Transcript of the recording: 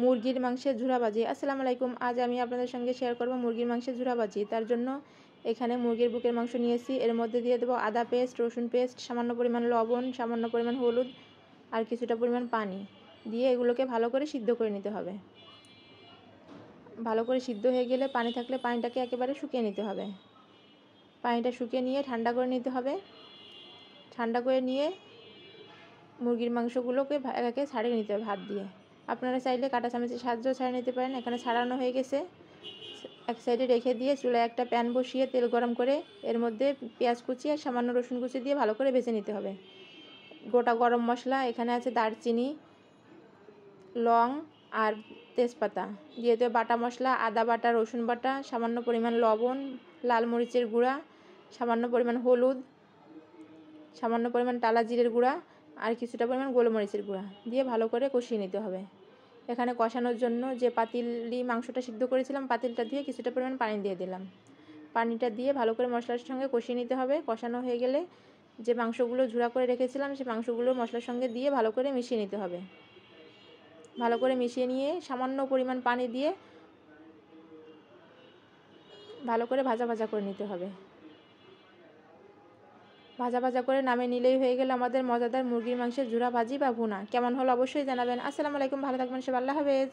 মুরগির মাংসের ঝুরা ভাজি। আসসালামু আলাইকুম। আজ আমি আপনাদের সঙ্গে শেয়ার করব মুরগির মাংসের ঝুরা ভাজি। তার জন্য এখানে মুরগির বুকের মাংস নিয়েছি। এর মধ্যে দিয়ে দেবো আদা পেস্ট, রসুন পেস্ট, সামান্য পরিমাণ লবণ, সামান্য পরিমাণ হলুদ আর কিছুটা পরিমাণ পানি দিয়ে এগুলোকে ভালো করে সিদ্ধ করে নিতে হবে। ভালো করে সিদ্ধ হয়ে গেলে পানি থাকলে পানিটাকে একেবারে শুকিয়ে নিতে হবে। পানিটা শুকিয়ে নিয়ে ঠান্ডা করে নিতে হবে। ঠান্ডা করে নিয়ে মুরগির মাংসগুলোকে একে ছাড়িয়ে নিতে হবে হাত দিয়ে। আপনারা চাইলে কাঁটা চামচের সাহায্যেও ছাড়িয়ে নিতে পারেন। এখানে ছাড়ানো হয়ে গেছে। এক সাইডে রেখে দিয়ে চুলায় একটা প্যান বসিয়ে তেল গরম করে এর মধ্যে পেঁয়াজ কুচি আর সামান্য রসুন কুচি দিয়ে ভালো করে ভেজে নিতে হবে। গোটা গরম মশলা এখানে আছে দারচিনি, লং আর তেজপাতা দিয়ে দেবে। বাটা মশলা আদা বাটা, রসুন বাটা, সামান্য পরিমাণ লবণ, লাল মরিচের গুঁড়া, সামান্য পরিমাণ হলুদ, সামান্য পরিমাণ টালা জিরের গুঁড়া আর কিছুটা পরিমাণ গোলমরিচের গুঁড়া দিয়ে ভালো করে কষিয়ে নিতে হবে। এখানে কষানোর জন্য যে পাতিলি মাংসটা সিদ্ধ করেছিলাম পাতিলটা দিয়ে কিছুটা পরিমাণ পানি দিয়ে দিলাম। পানিটা দিয়ে ভালো করে মশলার সঙ্গে কষিয়ে নিতে হবে। কষানো হয়ে গেলে যে মাংসগুলো ঝুরা করে রেখেছিলাম সেই মাংসগুলো মশলার সঙ্গে দিয়ে ভালো করে মিশিয়ে নিতে হবে। ভালো করে মিশিয়ে নিয়ে সামান্য পরিমাণ পানি দিয়ে ভালো করে ভাজা ভাজা করে নিতে হবে। ভাজা ভাজা করে নামিয়ে নিলেই হয়ে গেল আমাদের মজাদার মুরগির মাংসের ঝুরা ভাজি বা ভুনা। কেমন হলো অবশ্যই জানাবেন। আসসালামু আলাইকুম। ভালো থাকবেন সবাই। আল্লাহ হাফেজ।